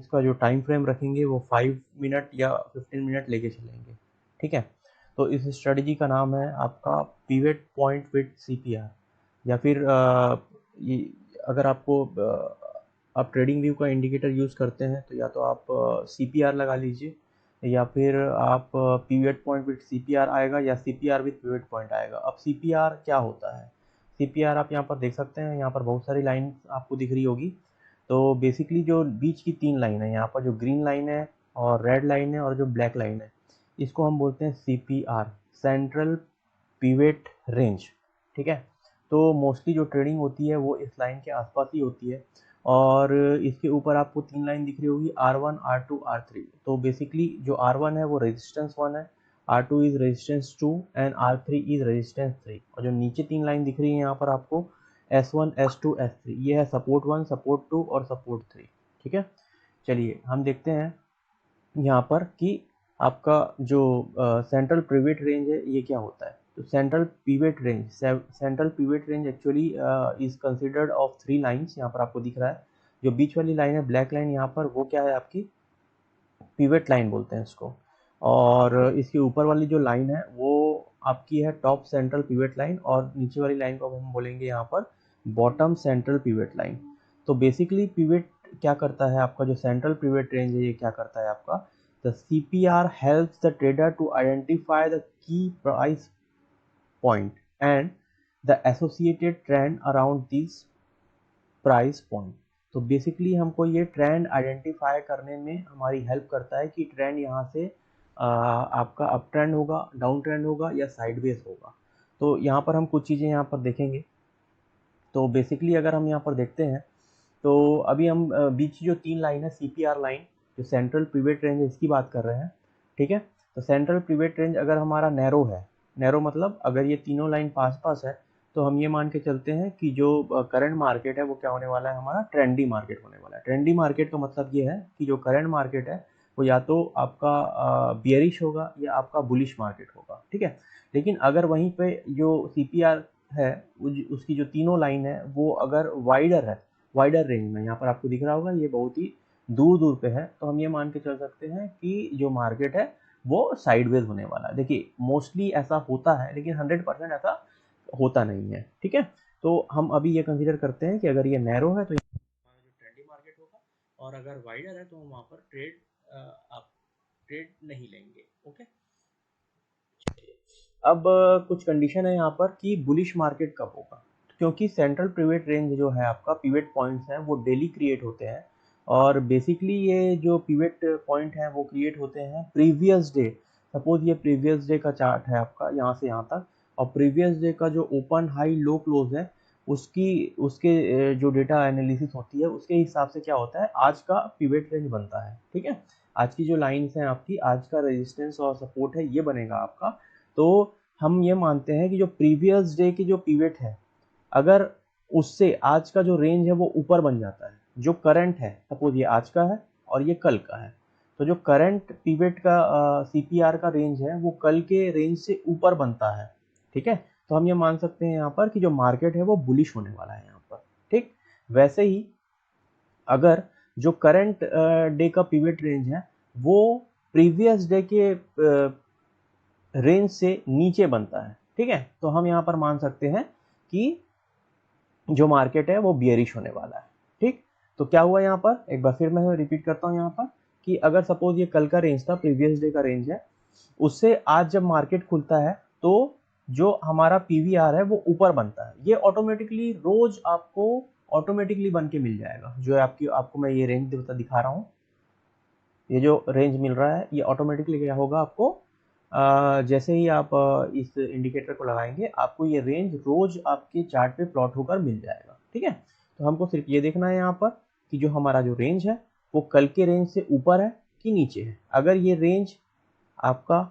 इसका जो time frame रखेंगे वो 5 मिनट या 15 मिनट लेके चलेंगे, ठीक है। तो इस स्ट्रेटजी का नाम है आपका पिवट पॉइंट विद सीपीआर, या फिर ये अगर आपको आप ट्रेडिंग व्यू का इंडिकेटर यूज़ करते हैं तो या तो आप सीपीआर लगा लीजिए, या फिर आप पिवट पॉइंट विद सीपीआर आएगा या सीपीआर विद पिवट पॉइंट आएगा। अब सीपीआर क्या होता है? सीपीआर आप यहाँ पर देख सकते हैं, यहाँ पर बहुत सारी लाइन आपको दिख रही होगी। तो बेसिकली जो बीच की 3 लाइन है, यहाँ पर जो ग्रीन लाइन है और रेड लाइन है और जो ब्लैक लाइन है, इसको हम बोलते हैं सीपीआर, सेंट्रल पिवट रेंज, ठीक है। तो मोस्टली जो ट्रेडिंग होती है वो इस लाइन के आसपास ही होती है, और इसके ऊपर आपको 3 लाइन दिख रही होगी, R1, R2, R3। तो बेसिकली जो R1 है वो रेजिस्टेंस 1 है, R2 is resistance 2 and R3 is resistance 3। और जो नीचे 3 लाइन दिख रही है यहाँ पर आपको S1, S2, S3, ये है सपोर्ट 1, सपोर्ट 2 और सपोर्ट 3, ठीक है। चलिए हम देखते हैं यहाँ पर कि आपका जो सेंट्रल पिवट रेंज है ये क्या होता है। तो central pivot range actually is considered of 3 lines. यहाँ पर आपको दिख रहा है जो बीच वाली लाइन है, ब्लैक लाइन, यहाँ पर वो क्या है आपकी पिवट लाइन बोलते हैं इसको। और इसके ऊपर वाली जो लाइन है वो आपकी है टॉप सेंट्रल पिवट लाइन, और नीचे वाली लाइन को हम बोलेंगे यहाँ पर बॉटम सेंट्रल पिवट लाइन। तो बेसिकली पिवट क्या करता है, आपका जो सेंट्रल पिवट रेंज है ये क्या करता है आपका, the CPR helps the trader to identify the key price point and the associated trend around this price point. तो बेसिकली हमको ये ट्रेंड आइडेंटिफाई करने में हमारी हेल्प करता है कि ट्रेंड यहाँ से आपका अप ट्रेंड होगा, डाउन ट्रेंड होगा या साइडवेज होगा। तो यहाँ पर हम कुछ चीज़ें यहाँ पर देखेंगे। तो बेसिकली अगर हम यहाँ पर देखते हैं तो अभी हम बीच की जो 3 लाइन है सीपीआर लाइन, जो सेंट्रल पिवट रेंज है इसकी बात कर रहे हैं, ठीक है। तो सेंट्रल पिवट रेंज अगर हमारा नैरो है, नैरो मतलब अगर ये तीनों लाइन पास पास है, तो हम ये मान के चलते हैं कि जो करंट मार्केट है वो क्या होने वाला है, हमारा ट्रेंडी मार्केट होने वाला है। ट्रेंडी मार्केट का मतलब ये है कि जो करंट मार्केट है वो या तो आपका बियरिश होगा या आपका बुलिश मार्केट होगा, ठीक है। लेकिन अगर वहीं पे जो सीपीआर है उसकी जो तीनों लाइन है वो अगर वाइडर है, वाइडर रेंज में, यहाँ पर आपको दिख रहा होगा ये बहुत ही दूर दूर पे है, तो हम ये मान के चल सकते हैं कि जो मार्केट है वो साइडवेज होने वाला है। देखिए मोस्टली ऐसा होता है लेकिन 100% ऐसा होता नहीं है, ठीक है। तो हम अभी ये कंसीडर करते हैं कि अगर ये नैरो है तो हमारा जो ट्रेंडी मार्केट होगा, और अगर वाइडर है तो हम वहाँ पर आप ट्रेड नहीं लेंगे, ओके। अब कुछ कंडीशन है यहाँ पर कि बुलिश मार्केट कब होगा, क्योंकि सेंट्रल पिवट रेंज जो है आपका, पिवट पॉइंट्स हैं वो डेली क्रिएट होते हैं, और बेसिकली ये जो पिवट पॉइंट हैं वो क्रिएट होते हैं प्रीवियस डे। सपोज ये प्रीवियस डे का चार्ट है आपका यहाँ से यहाँ तक, और प्रीवियस डे का जो ओपन हाई लो क्लोज है उसकी उसके जो डेटा एनालिसिस होती है उसके हिसाब से क्या होता है आज का पिवट रेंज बनता है, ठीक है। आज की जो लाइन्स हैं आपकी, आज का रेजिस्टेंस और सपोर्ट है ये बनेगा आपका। तो हम ये मानते हैं कि जो प्रीवियस डे की जो पिवट है, अगर उससे आज का जो रेंज है वो ऊपर बन जाता है, जो करंट है, सपोज ये आज का है और ये कल का है, तो जो करंट पिवट का सीपीआर का रेंज है वो कल के रेंज से ऊपर बनता है, ठीक है। तो हम ये मान सकते हैं यहाँ पर कि जो मार्केट है वो बुलिश होने वाला है यहाँ पर, ठीक। वैसे ही अगर जो करंट डे का पिवट रेंज है वो प्रीवियस डे के रेंज से नीचे बनता है, ठीक है, तो हम यहाँ पर मान सकते हैं कि जो मार्केट है वो बियरिश होने वाला है, ठीक। तो क्या हुआ यहाँ पर, एक बार फिर मैं रिपीट करता हूँ यहाँ पर कि अगर सपोज ये कल का रेंज था, प्रीवियस डे का रेंज है, उससे आज जब मार्केट खुलता है तो जो हमारा पीवीआर है वो ऊपर बनता है। ये ऑटोमेटिकली रोज आपको ऑटोमेटिकली बन के मिल जाएगा, जो है आपको मैं ये रेंज दिखा रहा हूँ, ये जो रेंज मिल रहा है ये ऑटोमेटिकली क्या होगा आपको, जैसे ही आप इस इंडिकेटर को लगाएंगे आपको ये रेंज रोज आपके चार्ट पे प्लॉट होकर मिल जाएगा, ठीक है। तो हमको सिर्फ ये देखना है यहाँ पर कि जो हमारा जो रेंज है वो कल के रेंज से ऊपर है कि नीचे है। अगर ये रेंज आपका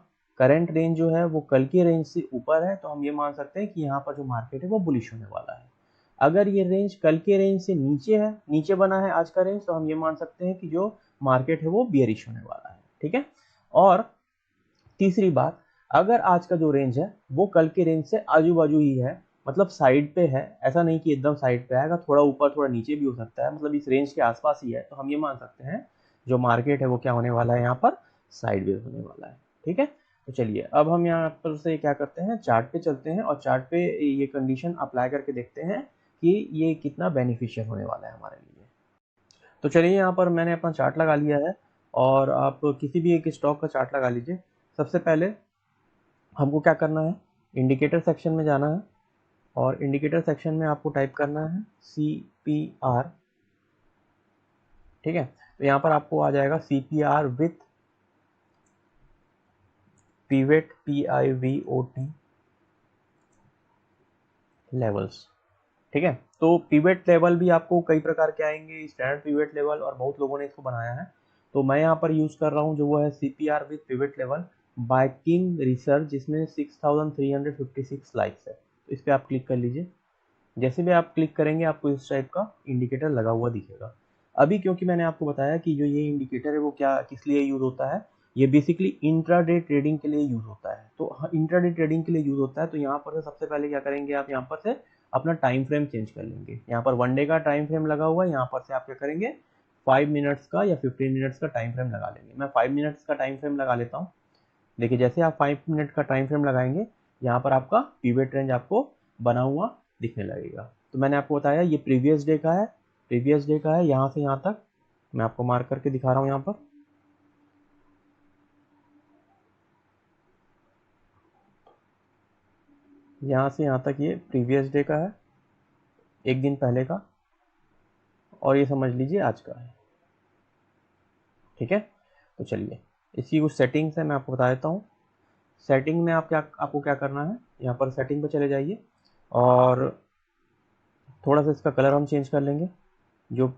करंट रेंज जो है वो कल के रेंज से ऊपर है तो हम ये मान सकते हैं कि यहाँ पर जो मार्केट है वो बुलिश होने वाला है। अगर ये रेंज कल के रेंज से नीचे है, नीचे बना है आज का रेंज, तो हम ये मान सकते हैं कि जो मार्केट है वो बियरिश होने वाला है, ठीक है। और तीसरी बात, अगर आज का जो रेंज है वो कल के रेंज से आजू बाजू ही है, मतलब साइड पे है, ऐसा नहीं कि एकदम साइड पे आएगा, थोड़ा ऊपर थोड़ा नीचे भी हो सकता है, मतलब इस रेंज के आसपास ही है, तो हम ये मान सकते हैं जो मार्केट है वो क्या होने वाला है, यहाँ पर साइडवेज होने वाला है। ठीक है, तो चलिए अब हम यहाँ पर से क्या करते हैं, चार्ट पे चलते हैं और चार्ट पे ये कंडीशन अप्लाई करके देखते हैं कि ये कितना बेनिफिशियल होने वाला है हमारे लिए। तो चलिए यहाँ पर मैंने अपना चार्ट लगा लिया है और आप किसी भी एक स्टॉक का चार्ट लगा लीजिए। सबसे पहले हमको क्या करना है, इंडिकेटर सेक्शन में जाना है और इंडिकेटर सेक्शन में आपको टाइप करना है CPR। ठीक है, तो यहाँ पर आपको आ जाएगा CPR with pivot PIVOT levels. ठीक है, तो पिवेट लेवल भी आपको कई प्रकार के आएंगे, स्टैंडर्ड पिवेट लेवल, और बहुत लोगों ने इसको बनाया है। तो मैं यहाँ पर यूज कर रहा हूँ जो वो है CPR with pivot level by king research, जिसमें 6356 लाइक्स है। तो इस पर आप क्लिक कर लीजिए। जैसे भी आप क्लिक करेंगे आपको इस टाइप का इंडिकेटर लगा हुआ दिखेगा। अभी क्योंकि मैंने आपको बताया कि जो ये इंडिकेटर है वो क्या किस लिए यूज होता है, ये बेसिकली इंट्राडे ट्रेडिंग के लिए यूज होता है। तो इंट्राडे ट्रेडिंग के लिए यूज होता है। तो यहाँ पर से सबसे पहले क्या करेंगे, आप यहाँ पर से अपना टाइम फ्रेम चेंज कर लेंगे। यहाँ पर 1 डे का टाइम फ्रेम लगा हुआ है, यहाँ पर से आप क्या करेंगे 5 मिनट्स का या 15 मिनट्स का टाइम फ्रेम लगा लेंगे। मैं 5 मिनट्स का टाइम फ्रेम लगा लेता हूँ। देखिए जैसे आप 5 मिनट का टाइम फ्रेम लगाएंगे, यहाँ पर आपका पिवट रेंज आपको बना हुआ दिखने लगेगा। तो मैंने आपको बताया ये प्रीवियस डे का है, प्रीवियस डे का है, यहाँ से यहाँ तक मैं आपको मार्क करके दिखा रहा हूँ। यहाँ पर यहाँ से यहाँ तक ये प्रीवियस डे का है, एक दिन पहले का, और ये समझ लीजिए आज का है। ठीक है, तो चलिए इसकी कुछ सेटिंग्स है मैं आपको बता देता हूँ। सेटिंग में आपको क्या करना है, यहाँ पर सेटिंग पे चले जाइए और थोड़ा सा इसका कलर हम चेंज कर लेंगे। जो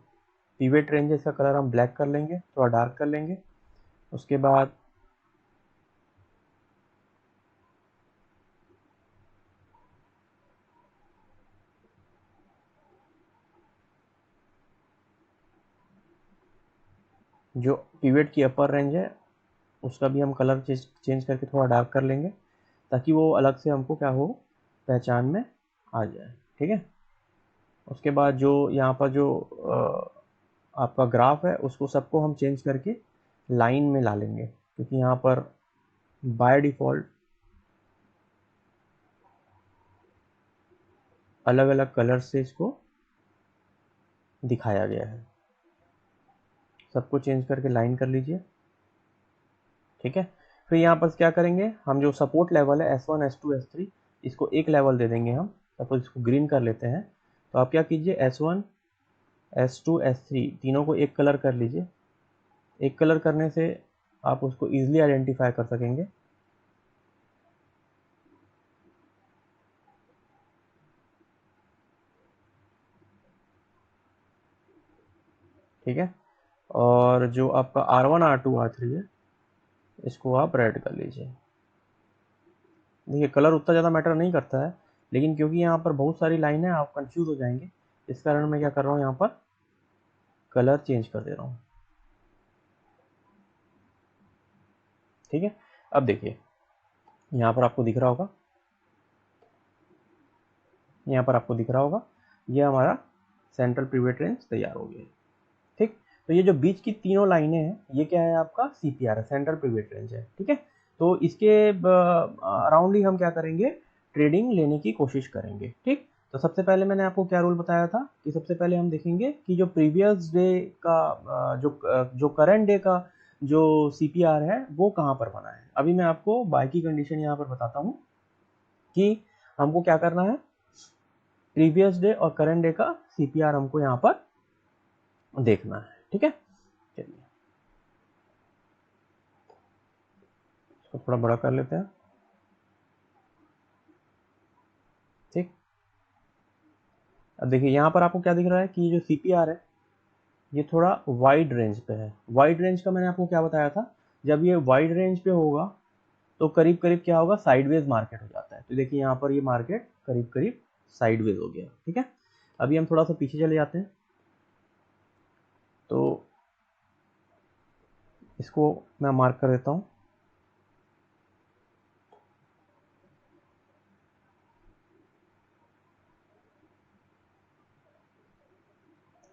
पिवेट रेंज है इसका कलर हम ब्लैक कर लेंगे, थोड़ा डार्क कर लेंगे। उसके बाद जो पिवेट की अपर रेंज है उसका भी हम कलर चेंज करके थोड़ा डार्क कर लेंगे, ताकि वो अलग से हमको क्या हो, पहचान में आ जाए। ठीक है, उसके बाद जो यहाँ पर जो आपका ग्राफ है उसको सबको हम चेंज करके लाइन में ला लेंगे, क्योंकि यहाँ पर बाय डिफ़ॉल्ट अलग अलग कलर से इसको दिखाया गया है। सबको चेंज करके लाइन कर लीजिए। ठीक है, फिर यहाँ पर क्या करेंगे, हम जो सपोर्ट लेवल है S1 S2 S3 इसको एक लेवल दे देंगे हम। सपोज इसको ग्रीन कर लेते हैं, तो आप क्या कीजिए S1 S2 S3 तीनों को एक कलर कर लीजिए। एक कलर करने से आप उसको ईजिली आइडेंटिफाई कर सकेंगे। ठीक है, और जो आपका R1 R2 R3 है इसको आप रेड कर लीजिए। देखिए कलर उतना ज़्यादा मैटर नहीं करता है, लेकिन क्योंकि यहाँ पर बहुत सारी लाइन है आप कंफ्यूज हो जाएंगे, इस कारण मैं क्या कर रहा हूँ, यहाँ पर कलर चेंज कर दे रहा हूँ। ठीक है, अब देखिए यहाँ पर आपको दिख रहा होगा, यहाँ पर आपको दिख रहा होगा ये हमारा सेंट्रल पिवट रेंज तैयार हो गया है। ठीक, तो ये जो बीच की तीनों लाइनें हैं ये क्या है, आपका CPR है, सेंट्रल पिवट रेंज है। ठीक है, तो इसके अराउंड ही हम क्या करेंगे, ट्रेडिंग लेने की कोशिश करेंगे। ठीक, तो सबसे पहले मैंने आपको क्या रूल बताया था कि सबसे पहले हम देखेंगे कि जो प्रीवियस डे का जो करंट डे का जो CPR है वो कहाँ पर बना है। अभी मैं आपको बाय की कंडीशन यहाँ पर बताता हूँ कि हमको क्या करना है, प्रीवियस डे और करंट डे का CPR हमको यहाँ पर देखना है। ठीक है, चलिए इसको थोड़ा बड़ा कर लेते हैं। ठीक, अब देखिए यहाँ पर आपको क्या दिख रहा है कि जो CPR है ये थोड़ा वाइड रेंज पे है। वाइड रेंज का मैंने आपको क्या बताया था, जब ये वाइड रेंज पे होगा तो करीब करीब क्या होगा, साइडवेज मार्केट हो जाता है। तो देखिए यहाँ पर ये मार्केट करीब करीब साइडवेज हो गया। ठीक है, अभी हम थोड़ा सा पीछे चले जाते हैं, तो इसको मैं मार्क कर देता हूँ।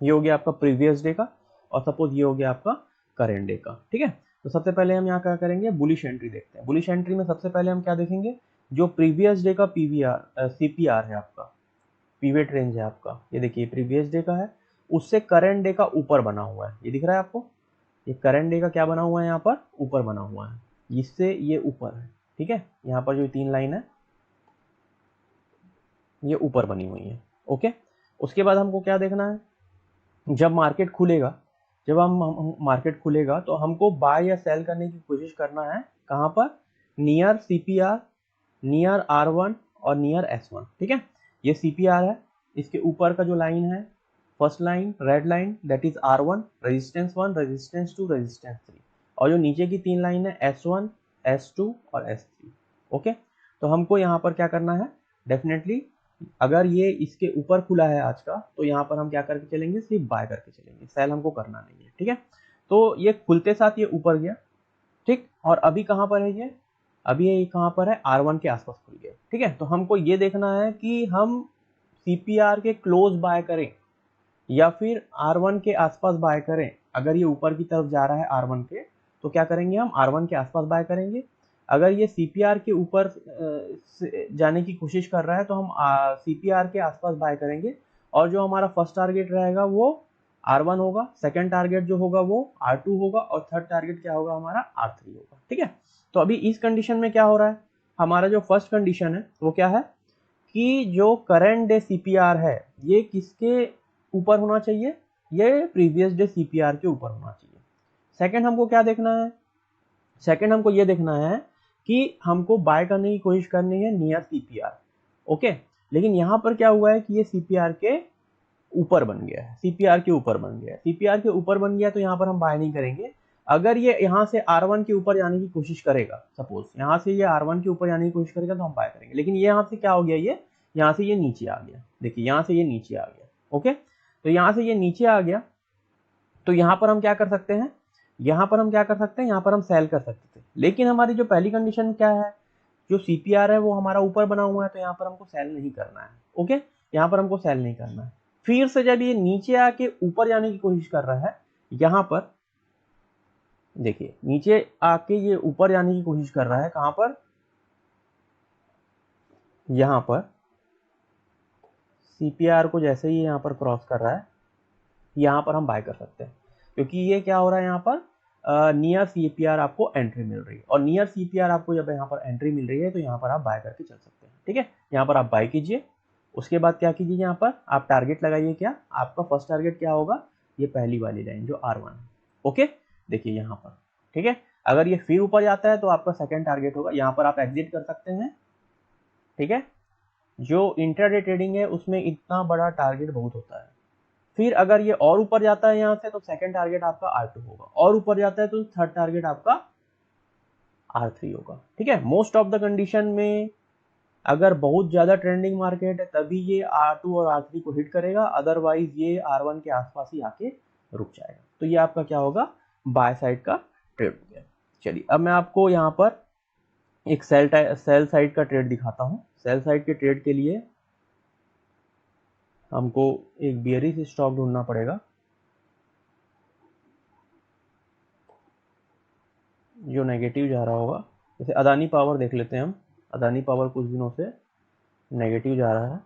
ये हो गया आपका प्रीवियस डे का, और सपोज ये हो गया आपका करेंट डे का। ठीक है, तो सबसे पहले हम यहाँ क्या करेंगे, बुलिश एंट्री देखते हैं। बुलिश एंट्री में सबसे पहले हम क्या देखेंगे, जो प्रीवियस डे का पीवीआर सीपीआर है आपका, पीवेट रेंज है आपका, ये देखिए प्रीवियस डे का है, उससे करंट डे का ऊपर बना हुआ है, ये दिख रहा है आपको, ये करंट डे का क्या बना हुआ है, यहाँ पर ऊपर बना हुआ है, इससे ये ऊपर है। ठीक है, यहाँ पर जो 3 लाइन है ये ऊपर बनी हुई है। ओके, उसके बाद हमको क्या देखना है, जब मार्केट खुलेगा, जब हम मार्केट खुलेगा तो हमको बाय या सेल करने की कोशिश करना है, कहाँ पर, नियर सीपीआर, नियर R1 और नियर S1। ठीक है, ये सीपीआर है, इसके ऊपर का जो लाइन है, first line red line, that is R1, resistance 1, resistance 2, resistance 3, और जो नीचे की 3 लाइन है S1, S2 और S3। ओके, तो हमको यहाँ पर क्या करना है, डेफिनेटली अगर ये इसके ऊपर खुला है आज का, तो यहाँ पर हम क्या करके चलेंगे, सिर्फ बाय करके चलेंगे, सेल हमको करना नहीं है। ठीक है, तो ये खुलते साथ ये ऊपर गया। ठीक, और अभी कहाँ पर है ये, अभी ये कहाँ पर है, R1 के आसपास खुल गया। ठीक है, तो हमको ये देखना है कि हम CPR के क्लोज बाय करें या फिर R1 के आसपास बाय करें। अगर ये ऊपर की तरफ जा रहा है R1 के, तो क्या करेंगे, हम R1 के आसपास बाय करेंगे। अगर ये CPR के ऊपर जाने की कोशिश कर रहा है तो हम CPR के आसपास बाय करेंगे, और जो हमारा फर्स्ट टारगेट रहेगा वो R1 होगा, सेकंड टारगेट जो होगा वो R2 होगा, और थर्ड टारगेट क्या होगा, हमारा R3 होगा। ठीक है, तो अभी इस कंडीशन में क्या हो रहा है, हमारा जो फर्स्ट कंडीशन है वो क्या है, कि जो करंट डे CPR है ये किसके ऊपर होना चाहिए, ये प्रीवियस डे CPR के ऊपर होना चाहिए। सेकंड हमको क्या देखना है, सेकंड हमको ये देखना है कि हमको बाय करने की कोशिश करनी है नियर CPR। ओके, लेकिन यहाँ पर क्या हुआ है कि ये CPR के ऊपर बन गया है, CPR के ऊपर बन गया है, CPR के ऊपर बन गया, तो यहाँ पर हम बाय नहीं करेंगे। अगर ये यहाँ से R1 के ऊपर जाने की कोशिश करेगा, सपोज यहाँ से ये R1 के ऊपर जाने की कोशिश करेगा, तो हम बाय करेंगे। लेकिन ये यहाँ से क्या हो गया, ये यहाँ से ये नीचे आ गया, देखिए यहाँ से ये नीचे आ गया। ओके, तो यहाँ से ये नीचे आ गया, तो यहाँ पर हम क्या कर सकते हैं, यहाँ पर हम क्या कर सकते हैं, यहाँ पर हम सेल कर सकते थे। लेकिन हमारी जो पहली कंडीशन क्या है, जो CPR है वो हमारा ऊपर बना हुआ है, तो यहाँ पर हमको सेल नहीं करना है। ओके, यहाँ पर हमको सेल नहीं करना है। फिर से जब ये नीचे आके ऊपर जाने की कोशिश कर रहा है, यहाँ पर देखिए नीचे आके ये ऊपर जाने की कोशिश कर रहा है, कहाँ पर, यहाँ पर CPR को जैसे ही यहाँ पर क्रॉस कर रहा है, यहाँ पर हम बाय कर सकते हैं, क्योंकि ये क्या हो रहा है, यहाँ पर नियर CPR आपको एंट्री मिल रही है, और नियर CPR आपको जब यहाँ पर एंट्री मिल रही है तो यहाँ पर आप बाय करके चल सकते हैं। ठीक है, यहाँ पर आप बाय कीजिए। उसके बाद क्या कीजिए, यहाँ पर आप टारगेट लगाइए, क्या आपका फर्स्ट टारगेट क्या होगा, ये पहली वाली लाइन जो R1 है। ओके, देखिए यहाँ पर। ठीक है, अगर ये फिर ऊपर जाता है तो आपका सेकंड टारगेट होगा, यहाँ पर आप एग्जिट कर सकते हैं। ठीक है, जो इंट्राडे ट्रेडिंग है उसमें इतना बड़ा टारगेट बहुत होता है। फिर अगर ये और ऊपर जाता है यहाँ से, तो सेकंड टारगेट आपका R2 होगा, और ऊपर जाता है तो थर्ड टारगेट आपका R3 होगा। ठीक है, मोस्ट ऑफ द कंडीशन में अगर बहुत ज्यादा ट्रेंडिंग मार्केट है तभी ये R2 और R3 को हिट करेगा, अदरवाइज ये R1 के आसपास ही आके रुक जाएगा। तो ये आपका क्या होगा, बाय साइड का ट्रेड हो गया। चलिए अब मैं आपको यहाँ पर एक सेल साइड का ट्रेड दिखाता हूँ। सेल साइड के ट्रेड के लिए हमको एक बेयरिश स्टॉक ढूंढना पड़ेगा जो नेगेटिव जा रहा होगा। जैसे अदानी पावर देख लेते हैं हम, अदानी पावर कुछ दिनों से नेगेटिव जा रहा है।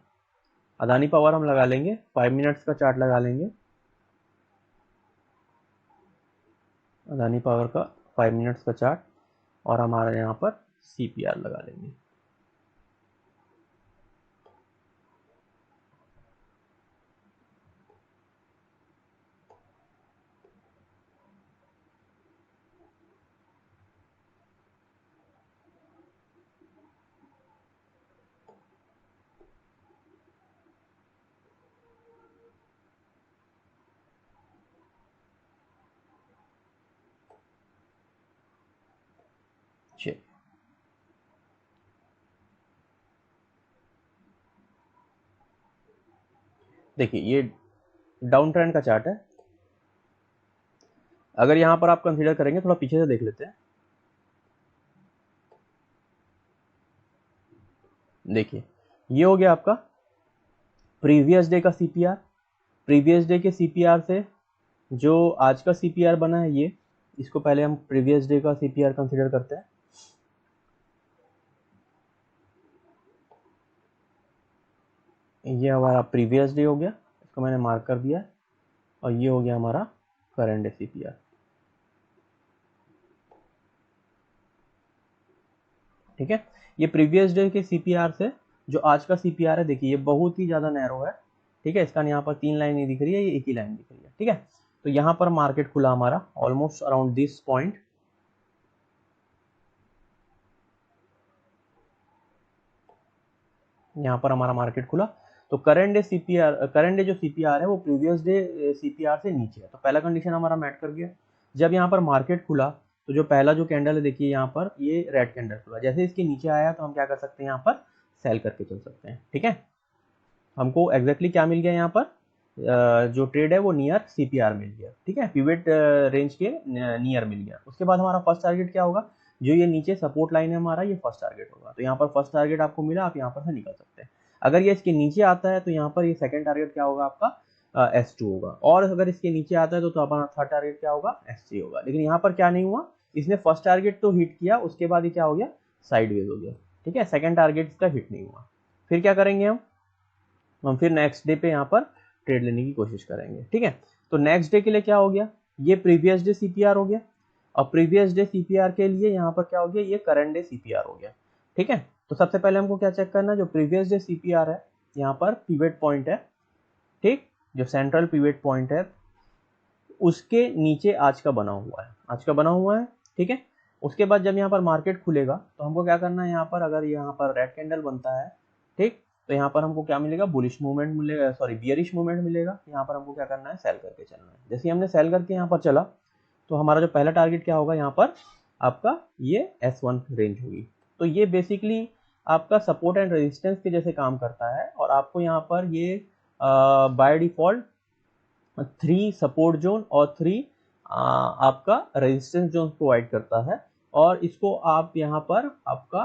अदानी पावर हम लगा लेंगे, 5 मिनट्स का चार्ट लगा लेंगे, अदानी पावर का 5 मिनट्स का चार्ट, और हमारा यहाँ पर CPR लगा लेंगे। चलिए देखिए ये डाउन ट्रेंड का चार्ट है। अगर यहाँ पर आप कंसीडर करेंगे, थोड़ा पीछे से देख लेते हैं। देखिए ये हो गया आपका प्रीवियस डे का CPR। प्रीवियस डे के CPR से जो आज का CPR बना है, इसको पहले हम प्रीवियस डे का CPR कंसिडर करते हैं। ये हमारा प्रीवियस डे हो गया, इसको मैंने मार्क कर दिया है, और ये हो गया हमारा करंट डे CPR। ठीक है, ये प्रीवियस डे के CPR से जो आज का CPR है, देखिए ये बहुत ही ज़्यादा नैरो है। ठीक है, इसका यहाँ पर 3 लाइन नहीं दिख रही है, ये एक ही लाइन दिख रही है। ठीक है, तो यहाँ पर मार्केट खुला हमारा ऑलमोस्ट अराउंड दिस पॉइंट। यहाँ पर हमारा मार्केट खुला, तो करंट डे जो CPR है वो प्रीवियस डे CPR से नीचे है, तो पहला कंडीशन हमारा मैच कर गया। जब यहाँ पर मार्केट खुला तो जो पहला जो कैंडल है, देखिए यहाँ पर ये रेड कैंडल खुला, जैसे इसके नीचे आया तो हम क्या कर सकते हैं, यहाँ पर सेल करके चल सकते हैं। ठीक है, हमको एग्जैक्टली क्या मिल गया, यहाँ पर जो ट्रेड है वो नियर CPR मिल गया। ठीक है, पिवट रेंज के नियर मिल गया। उसके बाद हमारा फर्स्ट टारगेट क्या होगा, जो ये नीचे सपोर्ट लाइन है हमारा, ये फर्स्ट टारगेट होगा। तो यहाँ पर फर्स्ट टारगेट आपको मिला, आप यहाँ पर से निकल सकते हैं। अगर ये इसके नीचे आता है तो यहाँ पर ये सेकंड टारगेट क्या होगा आपका, S2 होगा, और अगर इसके नीचे आता है तो अपना थर्ड टारगेट क्या होगा, S3 होगा। लेकिन यहाँ पर क्या नहीं हुआ, इसने फर्स्ट टारगेट तो हिट किया, उसके बाद ये क्या हो गया, साइडवेज हो गया। ठीक है, सेकंड टारगेट इसका हिट नहीं हुआ। फिर क्या करेंगे हम फिर नेक्स्ट डे पे यहाँ पर ट्रेड लेने की कोशिश करेंगे। ठीक है, तो नेक्स्ट डे के लिए क्या हो गया, ये प्रीवियस डे CPR हो गया, और प्रीवियस डे CPR के लिए यहाँ पर क्या हो गया, ये करंट डे CPR हो गया। ठीक है, तो सबसे पहले हमको क्या चेक करना है, जो प्रीवियस डे CPR है यहाँ पर पिवट पॉइंट है। ठीक, जो सेंट्रल पिवट पॉइंट है उसके नीचे आज का बना हुआ है, आज का बना हुआ है। ठीक है, उसके बाद जब यहाँ पर मार्केट खुलेगा तो हमको क्या करना है, यहाँ पर अगर यहाँ पर रेड कैंडल बनता है, ठीक, तो यहाँ पर हमको क्या मिलेगा, बुलिश मूवमेंट मिलेगा, सॉरी बियरिश मूवमेंट मिलेगा। यहाँ पर हमको क्या करना है, सेल करके चलना है। जैसे हमने सेल करके यहाँ पर चला तो हमारा जो पहला टारगेट क्या होगा, यहाँ पर आपका ये S1 रेंज होगी। तो ये बेसिकली आपका सपोर्ट एंड रेजिस्टेंस के जैसे काम करता है, और आपको यहाँ पर ये बाय डिफॉल्ट 3 सपोर्ट जोन और 3 आपका रेजिस्टेंस जोन प्रोवाइड करता है। और इसको आप यहाँ पर आपका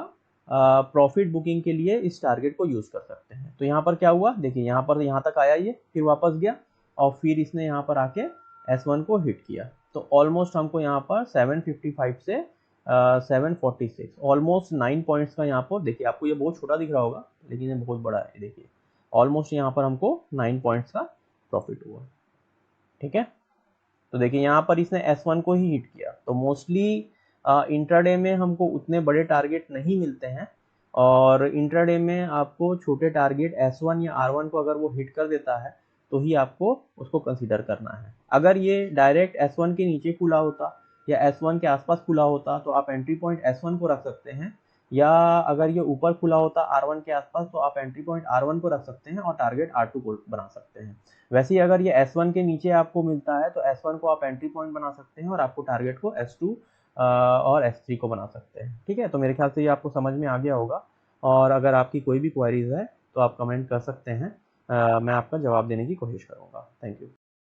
प्रॉफिट बुकिंग के लिए इस टारगेट को यूज कर सकते हैं। तो यहाँ पर क्या हुआ, देखिए यहाँ पर यहाँ तक आया ये, फिर वापस गया, और फिर इसने यहाँ पर आके S1 को हिट किया। तो ऑलमोस्ट हमको यहाँ पर 755 से 746 ऑलमोस्ट 9 पॉइंट्स का यहाँ पर, देखिए आपको ये बहुत छोटा दिख रहा होगा लेकिन ये बहुत बड़ा है। देखिए ऑलमोस्ट यहाँ पर हमको 9 पॉइंट्स का प्रॉफिट हुआ। ठीक है, तो देखिए यहाँ पर इसने S1 को ही हिट किया। तो मोस्टली इंट्राडे में हमको उतने बड़े टारगेट नहीं मिलते हैं, और इंट्राडे में आपको छोटे टारगेट S1 या R1 को अगर वो हिट कर देता है तो ही आपको उसको कंसीडर करना है। अगर ये डायरेक्ट S1 के नीचे खुला होता या S1 के आसपास खुला होता तो आप एंट्री पॉइंट S1 को रख सकते हैं, या अगर ये ऊपर खुला होता R1 के आसपास तो आप एंट्री पॉइंट R1 को रख सकते हैं और टारगेट R2 को बना सकते हैं। वैसे ही अगर ये S1 के नीचे आपको मिलता है तो S1 को आप एंट्री पॉइंट बना सकते हैं और आपको टारगेट को S2 और S3 को बना सकते हैं। ठीक है, तो मेरे ख्याल से ये आपको समझ में आ गया होगा, और अगर आपकी कोई भी क्वेरीज है तो आप कमेंट कर सकते हैं, मैं आपका जवाब देने की कोशिश करूँगा। Thank you.